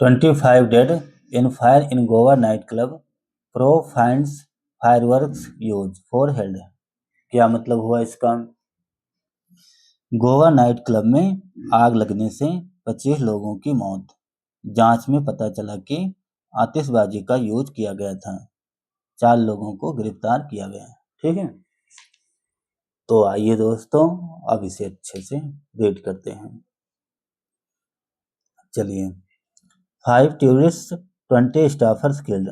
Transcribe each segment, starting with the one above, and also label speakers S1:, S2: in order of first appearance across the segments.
S1: 25 dead in fire in Goa nightclub. Pro finds fireworks use for held. क्या मतलब हुआ इसका? गोवा नाइट क्लब में आग लगने से 25 लोगों की मौत। जांच में पता चला कि आतिशबाजी का यूज किया गया था। 4 लोगों को गिरफ्तार किया गया। ठीक है, तो आइए दोस्तों अब इसे अच्छे से रीड करते हैं। चलिए, 5 टूरिस्ट 20 स्टाफर्स किल्ड,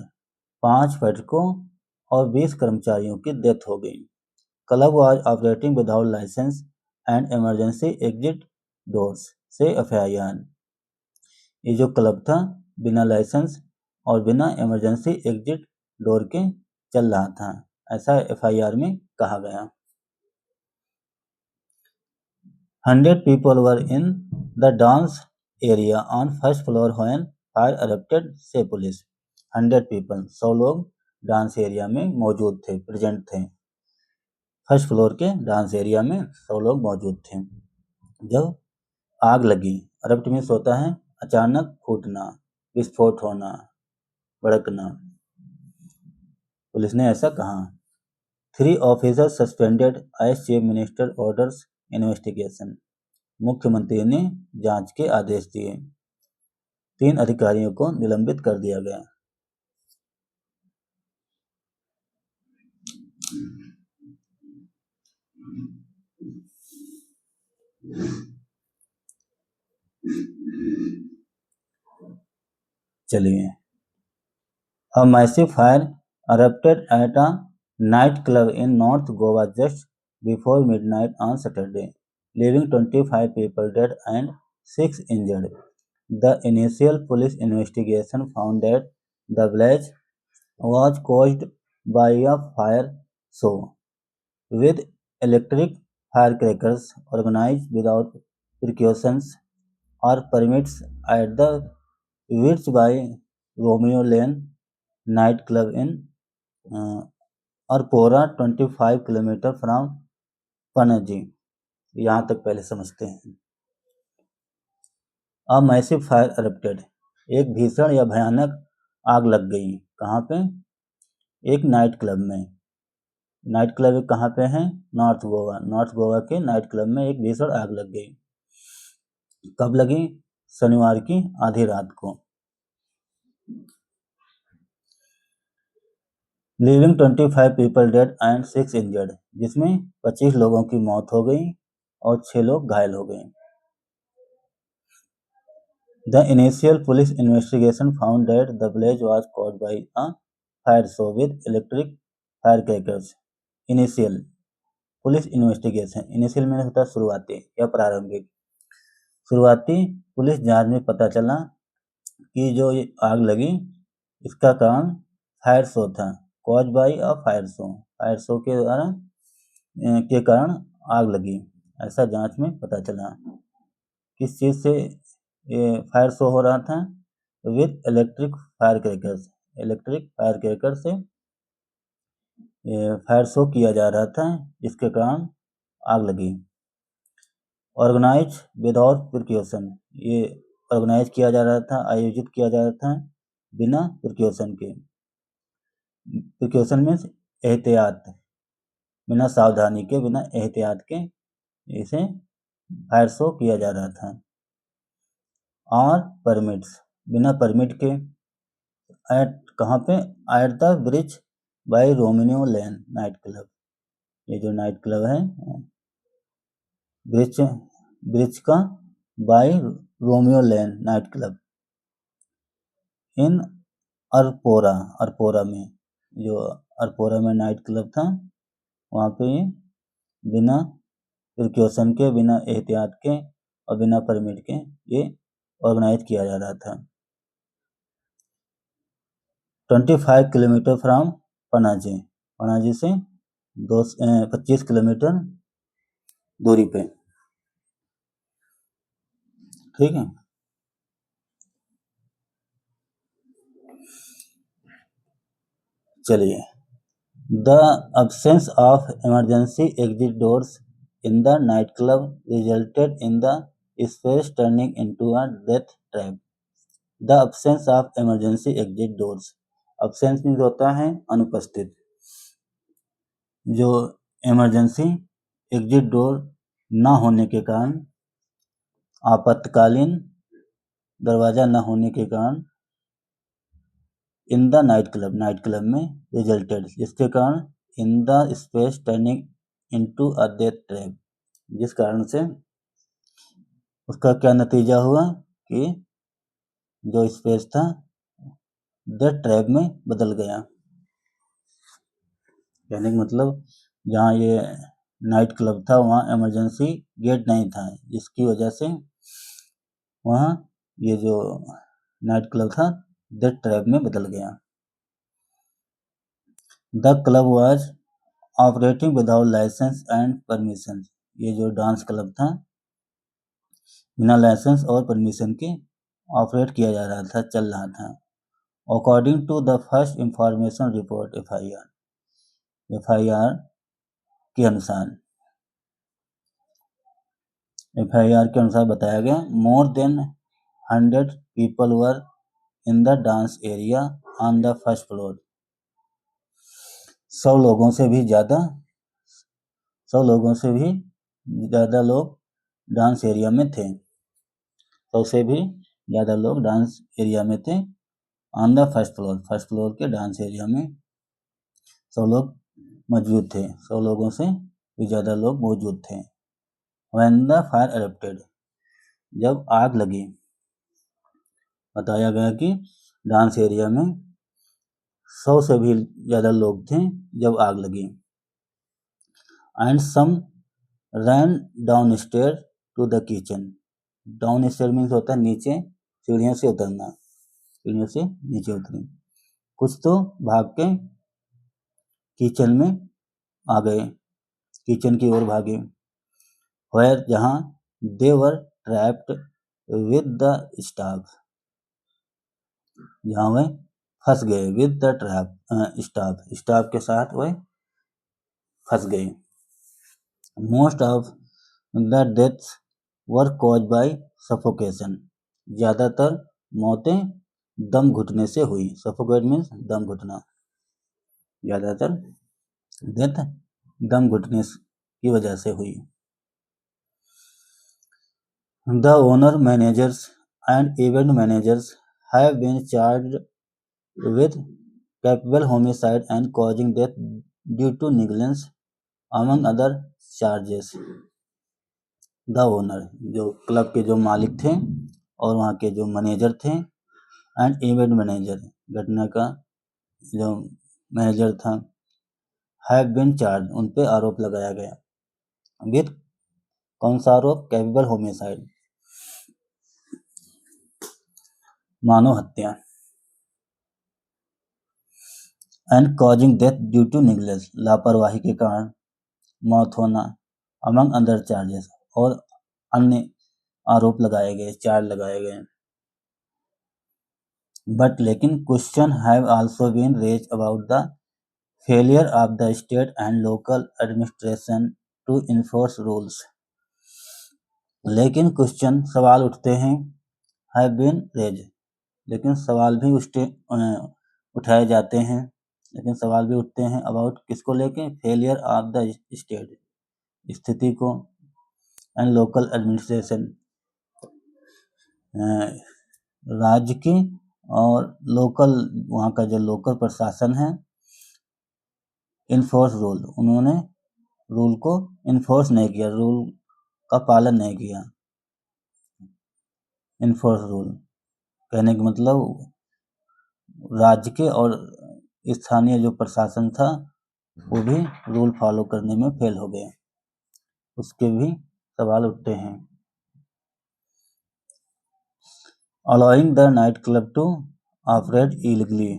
S1: 5 पर्यटकों और 20 कर्मचारियों की डेथ हो गई। Club was operating without licence and emergency exit doors से FIR। ये जो क्लब था बिना लाइसेंस और बिना इमरजेंसी एग्जिट डोर के चल रहा था, ऐसा FIR में कहा गया। 100 people were in the dance area on first floor when fire erupted, से पुलिस। 100 people 100 लोग डांस एरिया में मौजूद थे, प्रेजेंट थे। फर्स्ट फ्लोर के डांस एरिया में 100 लोग मौजूद थे जब आग लगी। अरप्ट मीन्स होता है अचानक फूटना, विस्फोट होना, भड़कना। पुलिस ने ऐसा कहा। 3 officers suspended as chief minister orders investigation. मुख्यमंत्री ने जांच के आदेश दिए। 3 अधिकारियों को निलंबित कर दिया गया। चलिए, a massive fire erupted at a nightclub in North Goa just before midnight on Saturday, leaving 25 people dead and 6 injured. The initial police investigation found that the blaze was caused by a fire show with electric firecrackers organized without precautions or permits at the Wits by Romeo Lane night club in Arpora 25 kilometre from Panaji. यहाँ तक पहले समझते हैं। A massive fire erupted, एक भीषण या भयानक आग लग गई। कहाँ पे? एक नाइट क्लब में। नाइट क्लब कहाँ पे है? नॉर्थ गोवा। नॉर्थ गोवा के नाइट क्लब में एक भीषण आग लग गई। कब लगी? शनिवार की आधी रात को। Leaving 25 people dead and 6 injured, जिसमें 25 लोगों की मौत हो गई और 6 लोग घायल हो गए। The initial police investigation found that the blaze was caused by a fire show with electric firecrackers. Initial police investigation, initial में होता है शुरुआती या प्रारंभिक। शुरुआती पुलिस जांच में पता चला कि जो ये आग लगी इसका कारण फायर शो था। Cause by a fire show, fire show के कारण आग लगी, ऐसा जांच में पता चला। किस चीज़ से ये फायर शो हो रहा था? With electric fire crackers, electric fire cracker से फायर शो किया जा रहा था, जिसके कारण आग लगी। ऑर्गेनाइज विदाउट प्रिकॉशन, ये ऑर्गेनाइज किया जा रहा था, आयोजित किया जा रहा था बिना प्रिकॉशन के। प्रिकॉशन मीन्स एहतियात, बिना सावधानी के, बिना एहतियात के इसे फायर शो किया जा रहा था। और परमिट्स, बिना परमिट के। एट कहाँ पे? At the bridge by Romeo Lane night club, ये जो नाइट क्लब है ब्रिज का by Romeo Lane night club in Arpora, Arpora में, जो अरपोरा में नाइट क्लब था वहाँ पे ये बिना प्रिकॉशन के, बिना एहतियात के और बिना परमिट के ये ऑर्गेनाइज किया जा रहा था। 25 किलोमीटर फ्रॉम पणाजी, पणाजी से 25 किलोमीटर दूरी पे। ठीक है, चलिए। The absence of emergency exit doors in the nightclub resulted in the space turning into a death trap. The absence of emergency exit doors. absence means होता है अनुपस्थित। जो इमरजेंसी एग्जिट डोर ना होने के कारण, आपातकालीन दरवाजा न होने के कारण, इन द नाइट क्लब में रिजल्टेड, जिसके कारण in the space turning into a death trap, जिस कारण से उसका क्या नतीजा हुआ कि जो स्पेस था डेथ ट्रैप में बदल गया। कहने का मतलब जहाँ ये नाइट क्लब था वहाँ इमरजेंसी गेट नहीं था, जिसकी वजह से वहाँ ये जो नाइट क्लब था डेथ ट्रैप में बदल गया। The club was operating without licence and permission. ये जो डांस क्लब था बिना लाइसेंस और परमिशन के ऑपरेट किया जा रहा था, चल रहा था। According to the first information report FIR के अनुसार बताया गया, more than 100 people were in the dance area on the first floor. 100 लोगों से भी ज़्यादा लोग डांस एरिया में थे। 100 से भी ज़्यादा लोग डांस एरिया में थे। ऑन द फर्स्ट फ्लोर के डांस एरिया में 100 लोग मौजूद थे। 100 लोगों से भी ज़्यादा लोग मौजूद थे। When the fire erupted, जब आग लगी, बताया गया कि डांस एरिया में 100 से भी ज़्यादा लोग थे जब आग लगी। And some ran downstairs to the kitchen. Downstairs means होता है नीचे, सीढ़ियों से उतरना, सीढ़ियों से नीचे उतरी। कुछ तो भाग के किचन में आ गए, किचन की ओर भागे। Where जहाँ they were trapped with the staff, जहाँ वह फंस गए, with the staff के साथ वह फंस गए। Most of the deaths were caused by suffocation. ज़्यादातर मौतें दम घुटने से हुई। Suffocate means दम घुटना। ज़्यादातर डेथ दम घुटने की वजह से हुई। The owner, managers and event managers have been charged with culpable homicide and causing death due to negligence, among other charges. The owner, जो क्लब के जो मालिक थे और वहाँ के जो मैनेजर थे, एंड इवेंट मैनेजर, घटना का जो मैनेजर था, हैव बीन चार्ज, उन पे आरोप लगाया गया। विद कौन सा आरोप? कैपेबल होमिसाइड, मानव हत्या। And causing death due to negligence, लापरवाही के कारण मौत होना। अमंग अदर चार्जेस, और अन्य आरोप लगाए गए, चार्ज लगाए गए। बट लेकिन question have also been raise about the failure of the state and local administration to enforce rules. लेकिन क्वेश्चन, सवाल उठते हैं, हैव बीन रेज, लेकिन सवाल भी उठाए जाते हैं, लेकिन सवाल भी उठते हैं अबाउट किसको लेके? फेलियर ऑफ द स्टेट, स्थिति को, एंड लोकल एडमिनिस्ट्रेशन, राज्य की और लोकल, वहाँ का जो लोकल प्रशासन है, इन्फोर्स रूल, उन्होंने रूल को इन्फोर्स नहीं किया, रूल का पालन नहीं किया। इन्फोर्स रूल कहने का मतलब राज्य के और स्थानीय जो प्रशासन था वो भी रूल फॉलो करने में फेल हो गए, उसके भी सवाल उठते हैं। Allowing the night club to operate illegally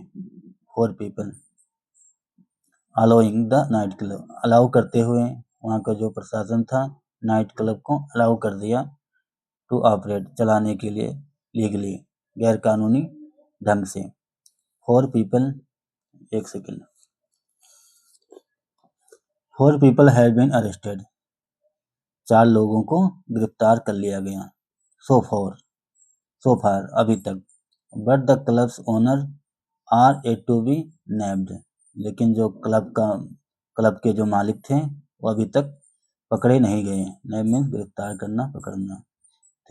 S1: for people. Allowing the night club, allow करते हुए, वहाँ का जो प्रशासन था नाइट क्लब को अलाउ कर दिया, टू ऑपरेट, चलाने के लिए, लीगली, गैर कानूनी ढंग से। फॉर पीपल, एक second, 4 people have been arrested, 4 लोगों को गिरफ्तार कर लिया गया। सो फार, अभी तक। But the club's owner are yet to be named, लेकिन जो क्लब के जो मालिक थे वो अभी तक पकड़े नहीं गए। नेम मीन्स गिरफ्तार करना, पकड़ना।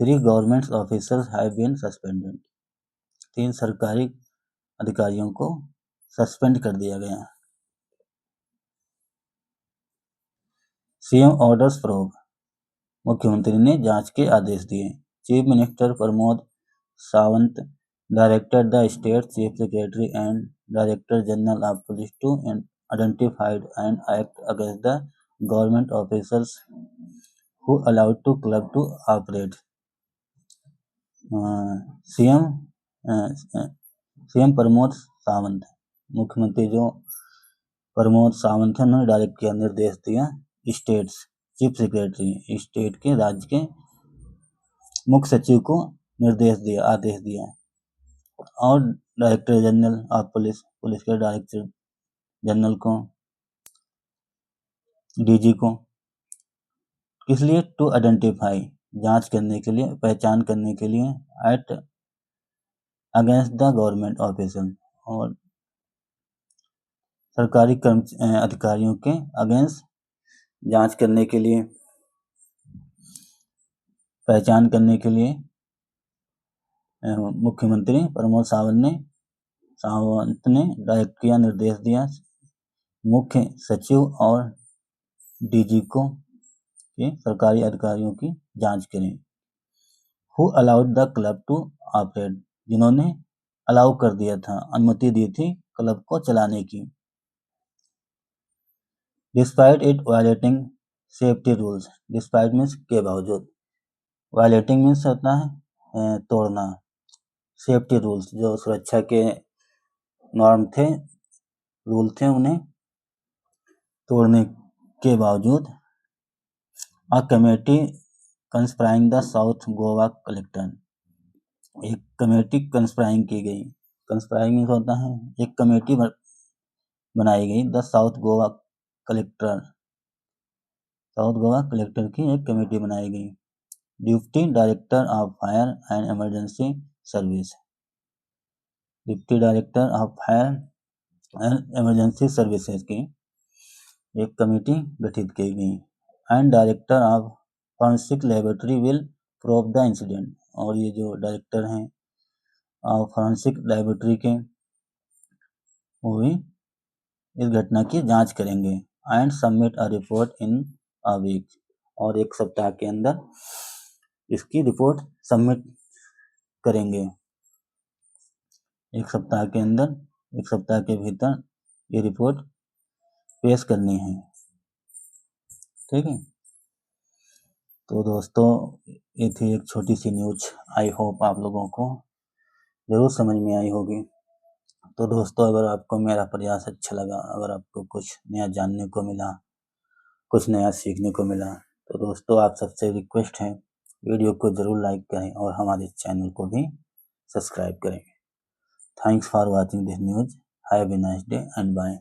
S1: 3 government officers have been suspended, 3 सरकारी अधिकारियों को सस्पेंड कर दिया गया। सीएम ऑर्डर्स प्रोब, मुख्यमंत्री ने जांच के आदेश दिए। Chief minister Pramod Sawant directed the state chief secretary and director general of police to identified and act against the government officers who allowed to club to operate. CM Pramod Sawant, मुख्यमंत्री जो प्रमोद सावंत है, उन्होंने डायरेक्ट किया, निर्देश दिया स्टेट्स चीफ सेक्रेटरी, स्टेट के राज्य के मुख्य सचिव को निर्देश दिया, आदेश दिया, और director general of police, police के डायरेक्टर जनरल को, डीजी को, किस लिए? टू आइडेंटिफाई, जांच करने के लिए, पहचान करने के लिए, act against the government officer, और सरकारी अधिकारियों के अगेंस्ट जांच करने के लिए, पहचान करने के लिए मुख्यमंत्री प्रमोद सावंत ने डायरेक्ट किया, निर्देश दिया मुख्य सचिव और डीजी को कि सरकारी अधिकारियों की जांच करें। Who allowed the club to operate, जिन्होंने अलाउ कर दिया था, अनुमति दी थी क्लब को चलाने की। Despite it violating safety rules, despite means के बावजूद, वायलेटिंग मीन्स होता है तोड़ना, सेफ्टी रूल्स जो सुरक्षा के नॉर्म थे, रूल थे, उन्हें तोड़ने के बावजूद a committee conspiring the south Goa collector, एक कमेटी कंस्पायरिंग की गई। कंस्पायरिंग मीन्स होता है एक कमेटी बनाई गई, the south Goa collector, south Goa collector की एक कमेटी बनाई गई। Deputy director of fire and emergency service, deputy director of fire and emergency services की एक कमेटी गठित की गई। And director of forensic laboratory will probe the incident, और ये जो डायरेक्टर हैं फॉरेंसिक लेबोरेटरी के, वो भी इस घटना की जांच करेंगे। And submit a report in a week, और 1 सप्ताह के अंदर इसकी रिपोर्ट सबमिट करेंगे। 1 सप्ताह के अंदर, 1 सप्ताह के भीतर ये रिपोर्ट पेश करनी है। ठीक है, तो दोस्तों ये थी एक छोटी सी न्यूज, आई होप आप लोगों को ज़रूर समझ में आई होगी। तो दोस्तों अगर आपको मेरा प्रयास अच्छा लगा, अगर आपको कुछ नया जानने को मिला, कुछ नया सीखने को मिला, तो दोस्तों आप सबसे रिक्वेस्ट है वीडियो को ज़रूर लाइक करें और हमारे चैनल को भी सब्सक्राइब करें। Thanks for watching this news, have a nice day and bye.